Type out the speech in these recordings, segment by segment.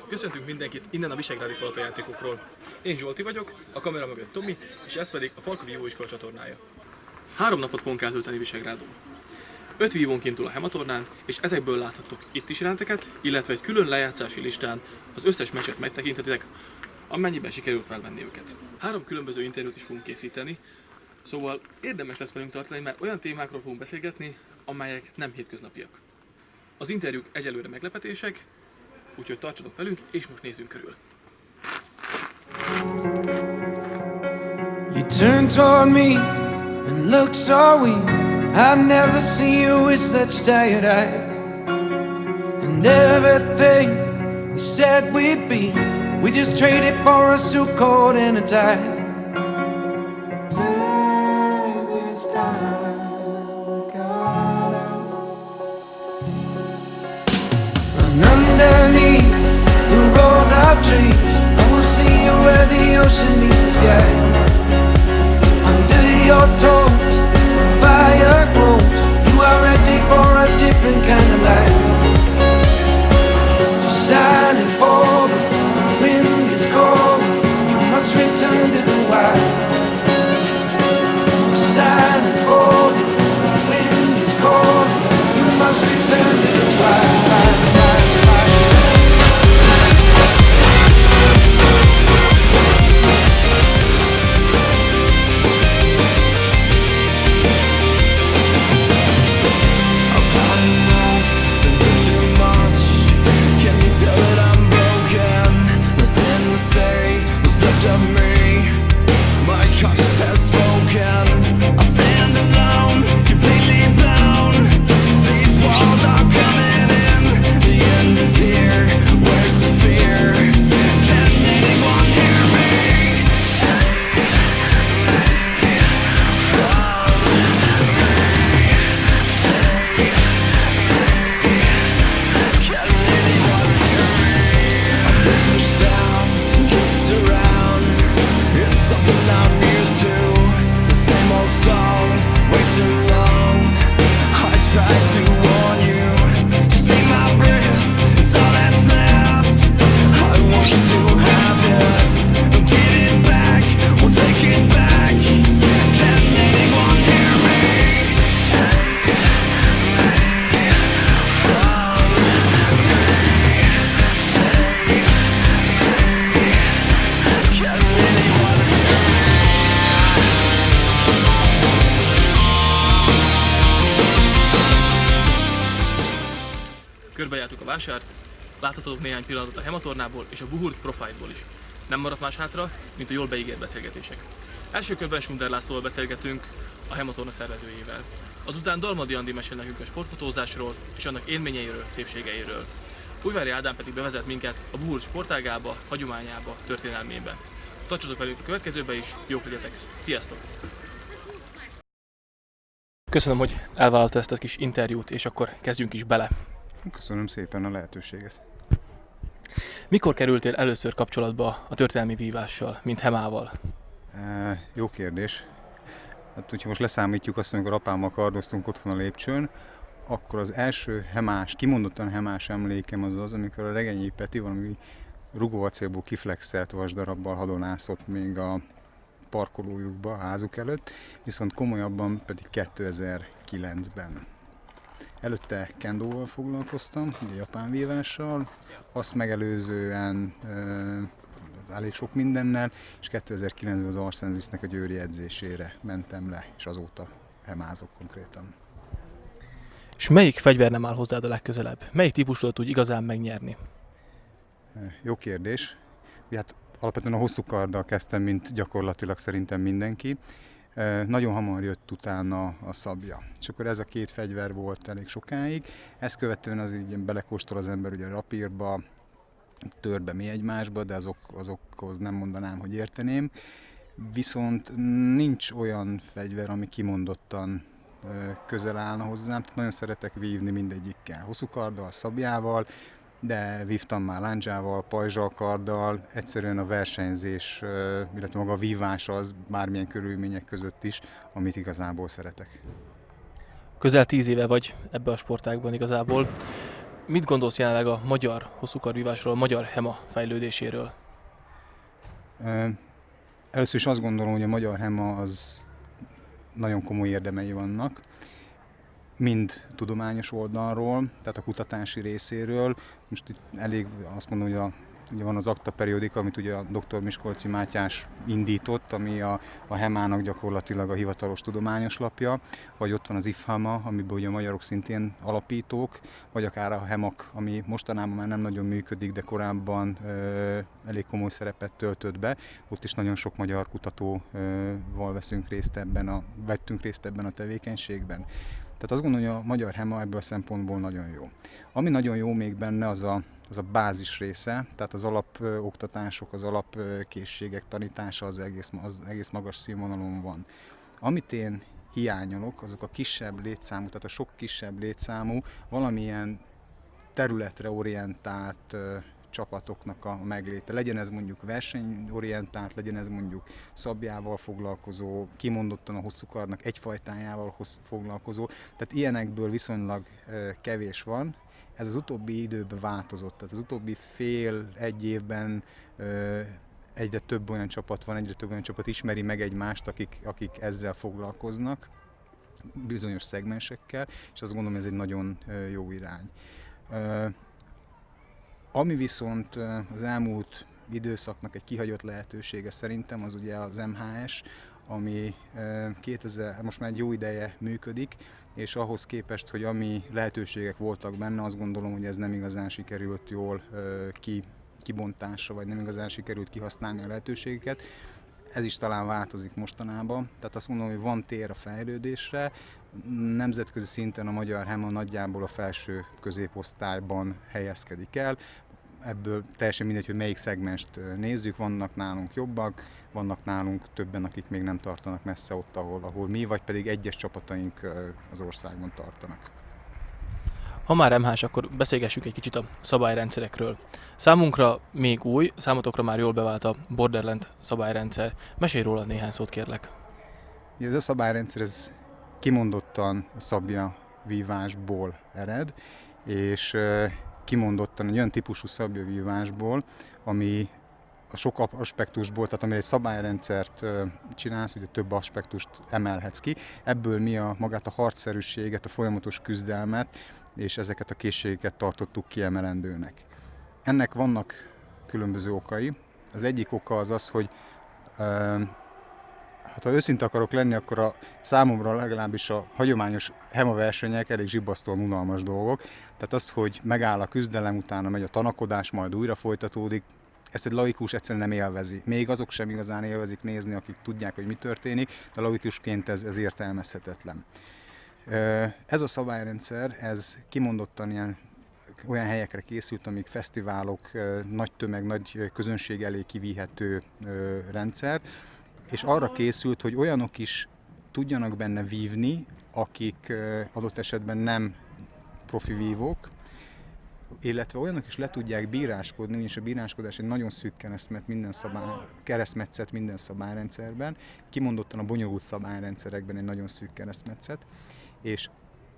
Köszöntünk mindenkit innen a Visegrádi Palota-játékokról. Én Zsolti vagyok, a kamera mögött Tomi, és ez pedig a Falka Vívóiskola csatornája. 3 napot fogunk eltölteni Visegrádon. 5 vívónk indul a Hematornán, és ezekből láthattok itt is jelenteket, illetve egy külön lejátszási listán az összes meccset megtekinthetitek, amennyiben sikerül felvenni őket. 3 különböző interjút is fogunk készíteni, szóval érdemes lesz velünk tartani, mert olyan témákról fogunk beszélgetni, amelyek nem hétköznapiak. Az interjúk egyelőre meglepetések, úgyhogy tartsatok velünk, és most nézzünk körül. You turn toward me and look so weak. I've never seen you with such tired eyes. And everything we said we'd be, we just traded for a suit coat and a tie. And underneath the rows of trees, I will see you where the ocean meets the sky. Under your toes, the fire grows. You are ready for a different kind of life. Just silent for the wind is calling. You must return to the wild. Just silent for the wind is calling. You must return to the wild. Körbejártuk a vásárt, láthatatok néhány pillanatot a Hematornából és a Buhurt Profile-ból is. Nem maradt más hátra, mint a jól beígért beszélgetések. Első körben Sunder Lászlóval beszélgetünk, a Hematorna szervezőjével. Azután Dalmadi Andi mesél nekünk a sportfotózásról és annak élményeiről, szépségeiről. Újvári Ádám pedig bevezet minket a Buhurt sportágába, hagyományába, történelmébe. Tartsatok velünk a következőbe is, jók legyetek! Sziasztok! Köszönöm, hogy elvállalta ezt a kis interjút, és akkor kezdjünk is bele. Köszönöm szépen a lehetőséget. Mikor kerültél először kapcsolatba a történelmi vívással, mint Hemával? Jó kérdés. Hát, hogyha most leszámítjuk azt, amikor apámmal kardoztunk otthon a lépcsőn, akkor az első hemás, kimondottan hemás emlékem az, amikor a Regényi Peti valami rugóacélból kiflexelt vasdarabbal hadonászott még a parkolójukba, a házuk előtt, viszont komolyabban pedig 2009-ben. Előtte kendóval foglalkoztam, ugye japán vívással, azt megelőzően elég sok mindennel, és 2009-ben az Arsenzisnek a győri edzésére mentem le, és azóta hemázok konkrétan. És melyik fegyver nem áll hozzád a legközelebb? Melyik típusról tud igazán megnyerni? Jó kérdés. Hát alapvetően a hosszú karddal kezdtem, mint gyakorlatilag szerintem mindenki. Nagyon hamar jött utána a szabja. És akkor ez a két fegyver volt elég sokáig. Ezt követően az így belekóstol az ember ugye a rapírba, törbe, mi egymásba, de azokhoz nem mondanám, hogy érteném. Viszont nincs olyan fegyver, ami kimondottan közel állna hozzám. Tehát nagyon szeretek vívni mindegyikkel. Hosszú karddal, szabjával, de vívtam már lándzsával, pajzsalkarddal, egyszerűen a versenyzés, illetve maga a vívás az bármilyen körülmények között is, amit igazából szeretek. Közel 10 éve vagy ebbe a sportágban igazából. Mit gondolsz jelenleg a magyar hosszúkarvívásról, a magyar HEMA fejlődéséről? Először is azt gondolom, hogy a magyar HEMA az nagyon komoly érdemei vannak, mind tudományos oldalról, tehát a kutatási részéről. Most itt elég azt mondom, hogy ugye van az akta periódika, amit ugye a dr. Miskolci Mátyás indított, ami a HEMA-nak gyakorlatilag a hivatalos tudományos lapja, vagy ott van az IFHAMA, amiből ugye a magyarok szintén alapítók, vagy akár a HEMAK, ami mostanában már nem nagyon működik, de korábban elég komoly szerepet töltött be. Ott is nagyon sok magyar kutatóval vettünk részt ebben a tevékenységben. Tehát azt gondolom, hogy a magyar HEMA ebből a szempontból nagyon jó. Ami nagyon jó még benne, az a bázis része, tehát az alapoktatások, az alapkészségek tanítása az egész magas színvonalon van. Amit én hiányolok, azok a kisebb létszámú, tehát a sok kisebb létszámú, valamilyen területre orientált csapatoknak a megléte. Legyen ez mondjuk versenyorientált, legyen ez mondjuk szabjával foglalkozó, kimondottan a hosszúkarnak egyfajtájával foglalkozó. Tehát ilyenekből viszonylag kevés van. Ez az utóbbi időben változott, tehát az utóbbi egy évben egyre több olyan csapat ismeri meg egymást, akik ezzel foglalkoznak, bizonyos szegmensekkel, és azt gondolom, ez egy nagyon jó irány. Ami viszont az elmúlt időszaknak egy kihagyott lehetősége szerintem, az ugye az MHS, ami most már egy jó ideje működik, és ahhoz képest, hogy ami lehetőségek voltak benne, azt gondolom, hogy ez nem igazán sikerült jól kibontásra, vagy nem igazán sikerült kihasználni a lehetőségeket. Ez is talán változik mostanában, tehát azt mondom, hogy van tér a fejlődésre. Nemzetközi szinten a magyar HEMA nagyjából a felső középosztályban helyezkedik el. Ebből teljesen mindegy, hogy melyik szegmenst nézzük, vannak nálunk jobbak, vannak nálunk többen, akik még nem tartanak messze ott, ahol mi, vagy pedig egyes csapataink az országban tartanak. Ha már MH-s, akkor beszélgessünk egy kicsit a szabályrendszerekről. Számunkra még új, számotokra már jól bevált a Borderland szabályrendszer. Mesélj róla néhány szót, kérlek. Ez a szabályrendszer ez kimondottan a szabjavívásból ered, és kimondottan egy olyan típusú szabjavívásból, ami a sok aspektusból, tehát amire egy szabályrendszert csinálsz, ugye több aspektust emelhetsz ki. Ebből mi magát a harcszerűséget, a folyamatos küzdelmet és ezeket a készségeket tartottuk kiemelendőnek. Ennek vannak különböző okai. Az egyik oka az, hogy ha őszinte akarok lenni, akkor számomra legalábbis a hagyományos HEMA versenyek elég zsibbasztóan unalmas dolgok. Tehát az, hogy megáll a küzdelem, utána megy a tanakodás, majd újra folytatódik, ezt egy laikus egyszerűen nem élvezi. Még azok sem igazán élvezik nézni, akik tudják, hogy mi történik, de laikusként ez értelmezhetetlen. Ez a szabályrendszer, ez kimondottan olyan helyekre készült, amik fesztiválok, nagy tömeg, nagy közönség elé kivihető rendszer, és arra készült, hogy olyanok is tudjanak benne vívni, akik adott esetben nem profi vívók, illetve olyanok is le tudják bíráskodni, ugyanis a bíráskodás egy nagyon szűk keresztmetszet minden szabályrendszerben, kimondottan a bonyolult szabályrendszerekben egy nagyon szűk keresztmetszet, és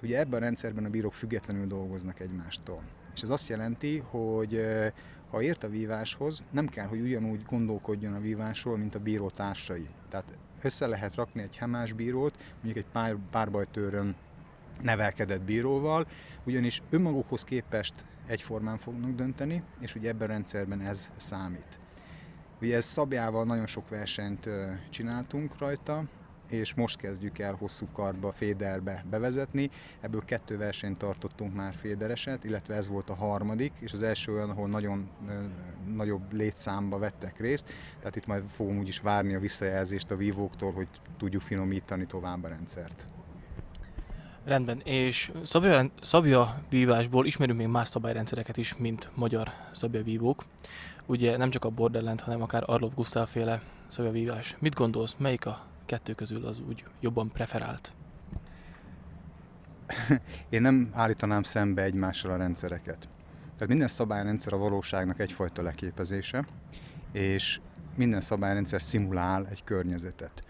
ugye ebben a rendszerben a bírók függetlenül dolgoznak egymástól. És ez azt jelenti, hogy ha ért a víváshoz, nem kell, hogy ugyanúgy gondolkodjon a vívásról, mint a bíró társai. Tehát össze lehet rakni egy HEMA-s bírót, mondjuk egy párbajtőrön nevelkedett bíróval, ugyanis önmagukhoz képest egyformán fognak dönteni, és ugye ebben a rendszerben ez számít. Ugye ez szabjával nagyon sok versenyt csináltunk rajta, és most kezdjük el hosszú kardba, féderbe bevezetni. Ebből 2 versenyt tartottunk már fédereset, illetve ez volt a harmadik, és az első olyan, ahol nagyon nagyobb létszámba vettek részt, tehát itt majd fogom úgyis várni a visszajelzést a vívóktól, hogy tudjuk finomítani tovább a rendszert. Rendben, és szabjavívásból ismerünk még más szabályrendszereket is, mint magyar szabjavívók. Ugye nem csak a Borderland, hanem akár Arlov Gusztáv féle szabjavívás. Mit gondolsz, melyik a 2 közül az úgy jobban preferált? Én nem állítanám szembe egymással a rendszereket. Tehát minden szabályrendszer a valóságnak egyfajta leképezése, és minden szabályrendszer szimulál egy környezetet.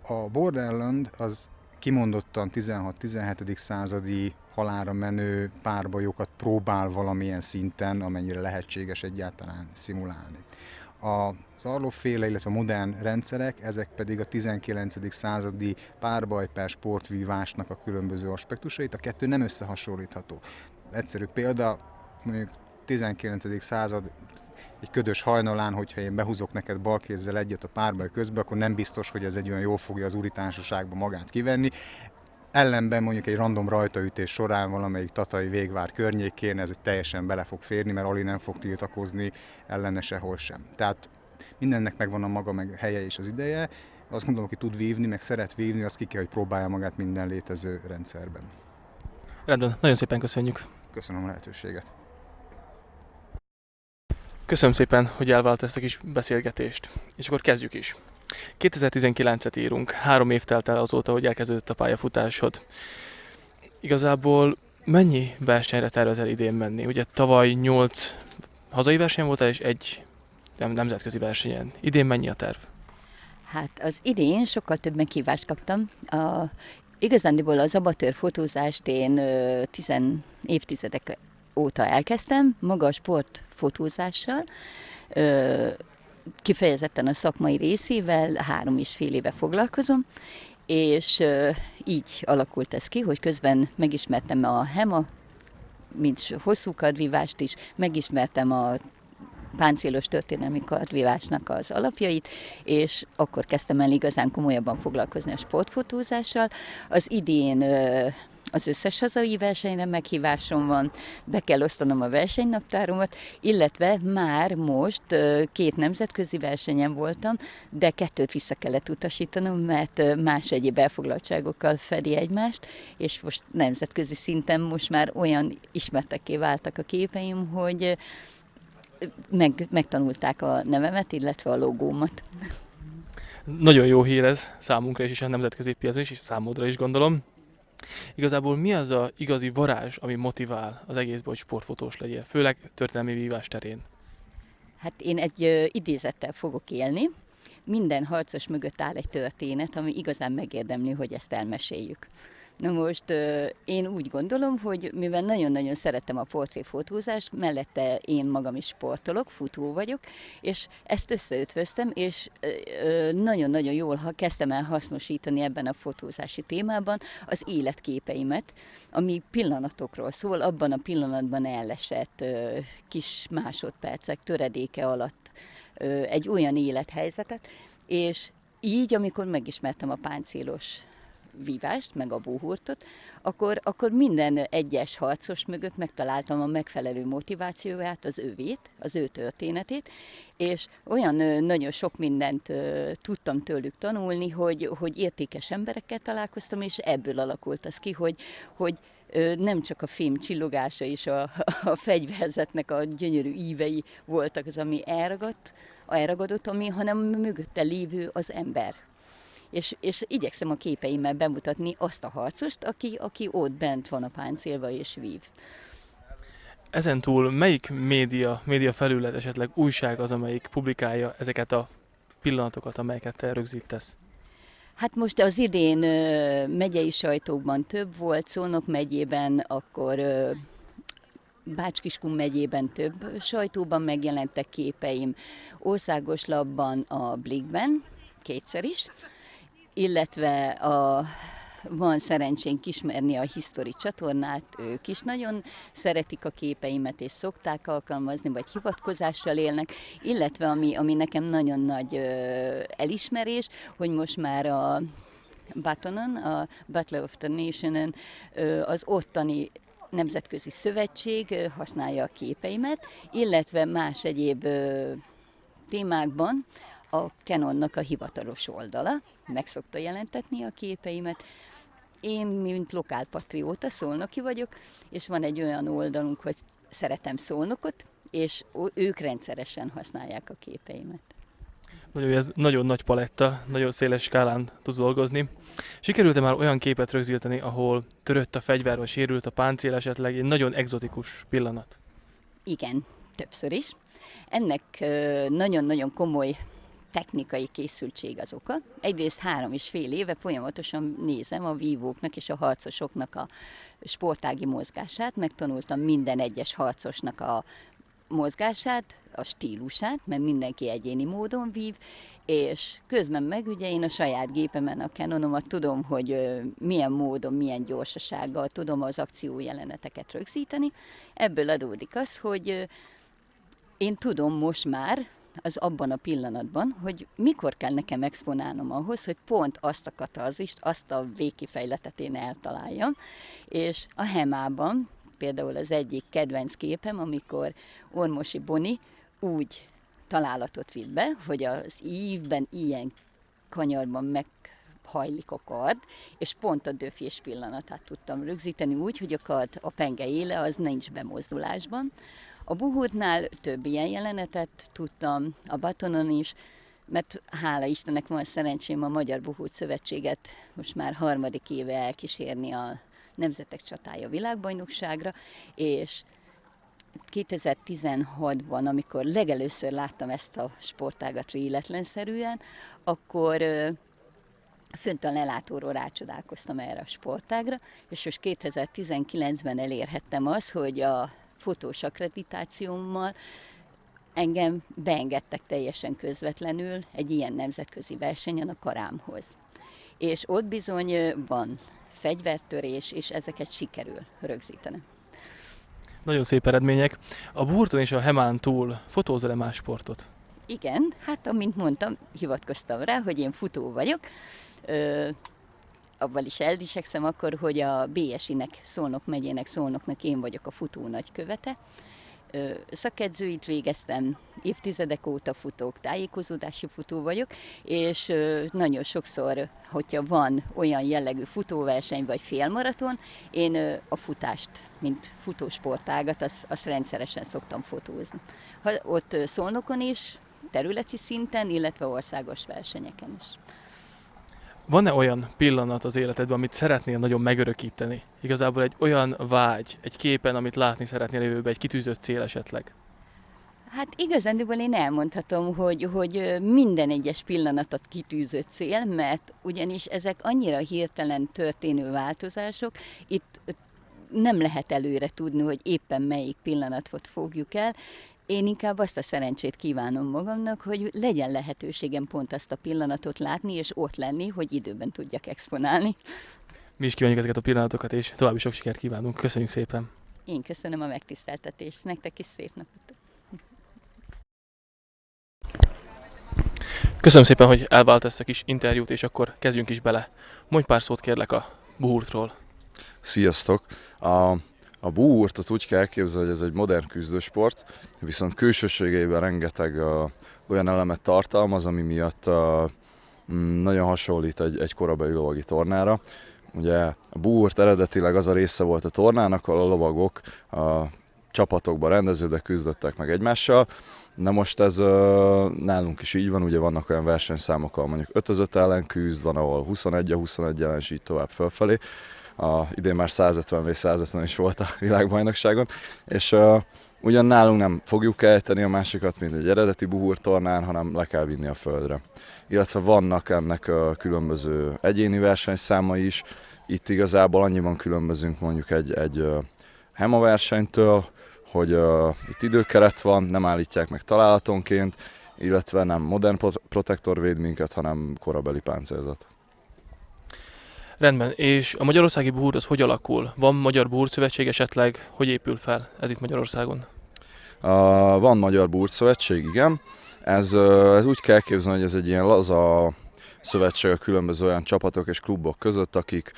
A Borderland az kimondottan 16-17. Századi halálra menő párbajokat próbál valamilyen szinten, amennyire lehetséges egyáltalán szimulálni. Az Arlov-féle, illetve a modern rendszerek, ezek pedig a 19. századi párbaj per sportvívásnak a különböző aspektusait, a kettő nem összehasonlítható. Egyszerű példa, mondjuk 19. század egy ködös hajnalán, hogyha én behúzok neked balkézzel egyet a párbaj közben, akkor nem biztos, hogy ez egy olyan jól fogja az úritársaságba magát kivenni. Ellenben mondjuk egy random rajtaütés során valamelyik tatai végvár környékén ez teljesen bele fog férni, mert Ali nem fog tiltakozni ellene sehol sem. Tehát mindennek megvan a maga meg helye és az ideje. Azt gondolom, aki tud vívni, meg szeret vívni, az ki kell, hogy próbálja magát minden létező rendszerben. Rendben, nagyon szépen köszönjük. Köszönöm a lehetőséget. Köszönöm szépen, hogy elvállalt ezt a kis beszélgetést. És akkor kezdjük is. 2019-et írunk, 3 év telt el azóta, hogy elkezdődött a pályafutásod. Igazából mennyi versenyre tervezel idén menni? Ugye tavaly 8 hazai verseny voltál, és 1 nemzetközi versenyen. Idén mennyi a terv? Hát az idén sokkal több meghívást kaptam. Igazándiból az amatőr fotózást én évtizedek óta elkezdtem, maga a sportfotózással, kifejezetten a szakmai részével 3,5 éve foglalkozom, és így alakult ez ki, hogy közben megismertem a HEMA, mint hosszú kardvívást is, megismertem a páncélos történelmi kardvívásnak az alapjait, és akkor kezdtem el igazán komolyabban foglalkozni a sportfotózással. Az idén az összes hazai versenyre meghívásom van, be kell osztanom a versenynaptáromat, illetve már most 2 nemzetközi versenyen voltam, de 2 vissza kellett utasítanom, mert más egyéb elfoglaltságokkal fedi egymást, és most nemzetközi szinten most már olyan ismertekké váltak a képeim, hogy megtanulták a nevemet, illetve a logómat. Nagyon jó hír ez számunkra is, és a nemzetközi piacon is, és számodra is gondolom. Igazából mi az a igazi varázs, ami motivál az egészben, hogy sportfotós legyél, főleg történelmi vívás terén? Hát én egy idézettel fogok élni. Minden harcos mögött áll egy történet, ami igazán megérdemli, hogy ezt elmeséljük. Na most én úgy gondolom, hogy mivel nagyon-nagyon szeretem a portréfotózást, mellette én magam is sportolok, futó vagyok, és ezt összeötvöztem, és nagyon-nagyon jól kezdtem el hasznosítani ebben a fotózási témában az életképeimet, ami pillanatokról szól, abban a pillanatban elesett kis másodpercek töredéke alatt egy olyan élethelyzetet, és így, amikor megismertem a páncélos vívást, meg a bóhurtot, akkor minden egyes harcos mögött megtaláltam a megfelelő motivációját, az övét, az ő történetét, és olyan nagyon sok mindent tudtam tőlük tanulni, hogy értékes emberekkel találkoztam, és ebből alakult az ki, hogy nem csak a fém csillogása és a fegyverzetnek a gyönyörű ívei voltak az, ami elragadott, hanem mögötte lévő az ember. És igyekszem a képeimmel bemutatni azt a harcost, aki ott bent van a páncélva és vív. Ezen túl melyik média felület, esetleg újság az, amelyik publikálja ezeket a pillanatokat, amelyeket te rögzítesz? Hát most az idén megyei sajtókban több volt, Szolnok megyében, akkor Bács-Kiskun megyében több sajtóban megjelentek képeim, országos labban, a Blikben, 2-szer is, illetve van szerencsénk ismerni a History csatornát, ők is nagyon szeretik a képeimet, és szokták alkalmazni, vagy hivatkozással élnek, illetve ami nekem nagyon nagy elismerés, hogy most már a Batonon, a Battle of the Nationen, az ottani nemzetközi szövetség használja a képeimet, illetve más egyéb témákban a Canonnak a hivatalos oldala meg szokta jelentetni a képeimet. Én, mint lokálpatrióta, szolnoki vagyok, és van egy olyan oldalunk, hogy szeretem Szolnokot, és ők rendszeresen használják a képeimet. Ez nagyon nagy paletta, nagyon széles skálán tudsz dolgozni. Sikerült-e már olyan képet rögzíteni, ahol törött a fegyver, vagy sérült a páncél esetleg, egy nagyon egzotikus pillanat? Igen, többször is. Ennek nagyon-nagyon komoly technikai készültség az oka. Egyrészt 3,5 éve folyamatosan nézem a vívóknak és a harcosoknak a sportági mozgását, megtanultam minden egyes harcosnak a mozgását, a stílusát, mert mindenki egyéni módon vív, és közben meg ugye én a saját gépemen, a Canonomat tudom, hogy milyen módon, milyen gyorsasággal tudom az akciójeleneteket rögzíteni. Ebből adódik az, hogy én tudom most már, az abban a pillanatban, hogy mikor kell nekem exponálnom ahhoz, hogy pont azt a katarzist, azt a végkifejletet én eltaláljam, és a Hemában például az egyik kedvenc képem, amikor Ormosi Boni úgy találatot vitt be, hogy az ívben ilyen kanyarban meghajlik a kard, és pont a döfés pillanatát tudtam rögzíteni úgy, hogy a kard, a penge éle az nincs bemozdulásban. A Buhurtnál több ilyen jelenetet tudtam, a batonon is, mert hála Istennek van szerencsém a Magyar Buhurt Szövetséget most már 3. éve elkísérni a Nemzetek Csatája világbajnokságra, és 2016-ban, amikor legelőször láttam ezt a sportágat véletlenszerűen, akkor fönt a lelátóról rácsodálkoztam erre a sportágra, és most 2019-ben elérhettem azt, hogy a fotós akkreditációmmal engem beengedtek teljesen közvetlenül egy ilyen nemzetközi versenyen a Karámhoz. És ott bizony van fegyvertörés, és ezeket sikerül rögzíteni. Nagyon szép eredmények. A Buhurton és a Hemán túl fotózol-e más sportot? Igen, hát amint mondtam, hivatkoztam rá, hogy én futó vagyok. Abban is eldísekszem akkor, hogy a BSI-nek, Szolnok megyének, Szolnoknak én vagyok a futó nagykövete. Szakedzőit végeztem, évtizedek óta futók, tájékozódási futó vagyok, és nagyon sokszor, hogyha van olyan jellegű futóverseny vagy félmaraton, én a futást, mint futósportágat, azt rendszeresen szoktam fotózni. Ott Szolnokon is, területi szinten, illetve országos versenyeken is. Van-e olyan pillanat az életedben, amit szeretnél nagyon megörökíteni? Igazából egy olyan vágy, egy képen, amit látni szeretnél a jövőben, egy kitűzött cél esetleg? Hát igazándiból én elmondhatom, hogy minden egyes pillanatot kitűzött cél, mert ugyanis ezek annyira hirtelen történő változások, itt nem lehet előre tudni, hogy éppen melyik pillanatot fogjuk el. Én inkább azt a szerencsét kívánom magamnak, hogy legyen lehetőségem pont azt a pillanatot látni, és ott lenni, hogy időben tudjak exponálni. Mi is kívánjuk ezeket a pillanatokat, és további sok sikert kívánunk. Köszönjük szépen! Én köszönöm a megtiszteltetést, nektek is szép napot! Köszönöm szépen, hogy elvállalt ezt a kis interjút, és akkor kezdjünk is bele. Mondj pár szót kérlek a Buhurtról. Sziasztok! A Buhurtot úgy kell elképzelni, hogy ez egy modern küzdősport, viszont külsőségeiben rengeteg olyan elemet tartalmaz, ami miatt nagyon hasonlít egy korabeli lovagi tornára. Ugye a Buhurt eredetileg az a része volt a tornának, ahol a lovagok a csapatokban rendeződve küzdöttek meg egymással. Na most ez nálunk is így van, ugye vannak olyan versenyszámok, ahol mondjuk 5-5 ellen küzd, van ahol 21-21 ellen, és így tovább fölfelé. Idén már 150v150 is volt a világbajnokságon, és ugyan nálunk nem fogjuk ejteni a másikat, mint egy eredeti Buhurt tornán, hanem le kell vinni a földre. Illetve vannak ennek különböző egyéni versenyszámai is, itt igazából annyiban különbözünk mondjuk egy Hema versenytől, hogy itt időkeret van, nem állítják meg találatonként, illetve nem modern protektor véd minket, hanem korabeli páncélzat. Rendben, és a magyarországi Buhurt az hogy alakul? Van Magyar Buhurt Szövetség esetleg? Hogy épül fel ez itt Magyarországon? Van Magyar Buhurt Szövetség, igen. Ez úgy kell elképzelni, hogy ez egy ilyen laza szövetség a különböző olyan csapatok és klubok között, akik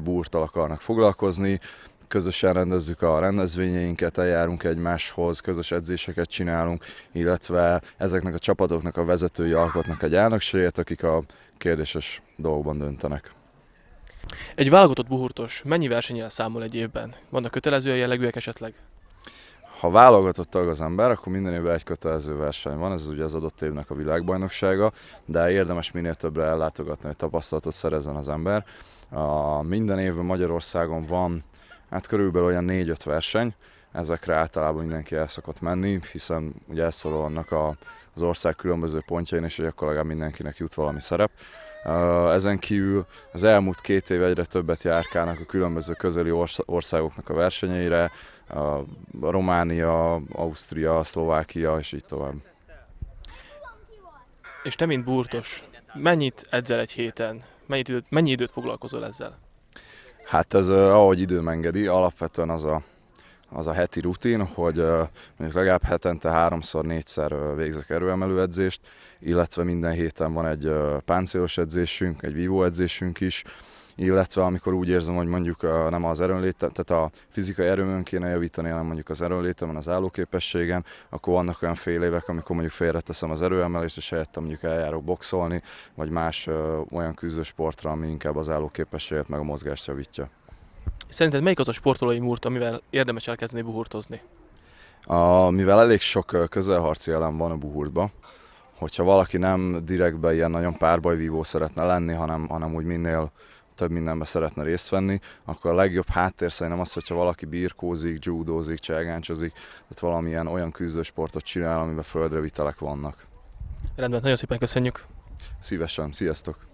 buhurttal akarnak foglalkozni. Közösen rendezzük a rendezvényeinket, eljárunk egymáshoz, közös edzéseket csinálunk, illetve ezeknek a csapatoknak a vezetői alkotnak egy elnökséget, akik a kérdéses dolgokban döntenek. Egy válogatott buhurtos mennyi versennyel számol egy évben? Vannak kötelező jellegűek esetleg? Ha válogatott tag az ember, akkor minden évben egy kötelező verseny van, ez ugye az adott évnek a világbajnoksága, de érdemes minél többre ellátogatni, hogy tapasztalatot szerezzen az ember. Minden évben Magyarországon van körülbelül olyan 4-5 verseny, ezekre általában mindenki el szokott menni, hiszen ugye elszólalnak az ország különböző pontjain, és hogy akkor legalább mindenkinek jut valami szerep. Ezen kívül az elmúlt 2 év egyre többet járkálnak a különböző közeli országoknak a versenyeire, Románia, Ausztria, Szlovákia, és így tovább. És te, mint burtos, mennyit edzel egy héten? Mennyi időt foglalkozol ezzel? Hát ez ahogy időm engedi, alapvetően az a heti rutin, hogy mondjuk legalább hetente 3-4-szer végzek erőemelő edzést, illetve minden héten van egy páncélos edzésünk, egy vívó edzésünk is, illetve amikor úgy érzem, hogy mondjuk nem az erőnlétem, tehát a fizikai erőmön kéne javítani, hanem mondjuk az erőnlétemen, az állóképességen, akkor vannak olyan fél évek, amikor mondjuk félreteszem az erőemelést, és helyette mondjuk eljárok boxolni, vagy más olyan küzdősportra, ami inkább az állóképességet meg a mozgást javítja. Szerinted melyik az a sportolói múrt, amivel érdemes elkezdeni buhurtozni? Mivel elég sok közelharci elem van a buhurtban, hogyha valaki nem direktben ilyen nagyon párbajvívó szeretne lenni, hanem úgy minél több mindenben szeretne részt venni, akkor a legjobb háttér szerintem az, hogyha valaki birkózik, judózik, cselgáncsozik, tehát valamilyen olyan küzdősportot csinál, amiben földre vitelek vannak. Rendben, nagyon szépen köszönjük! Szívesen, sziasztok!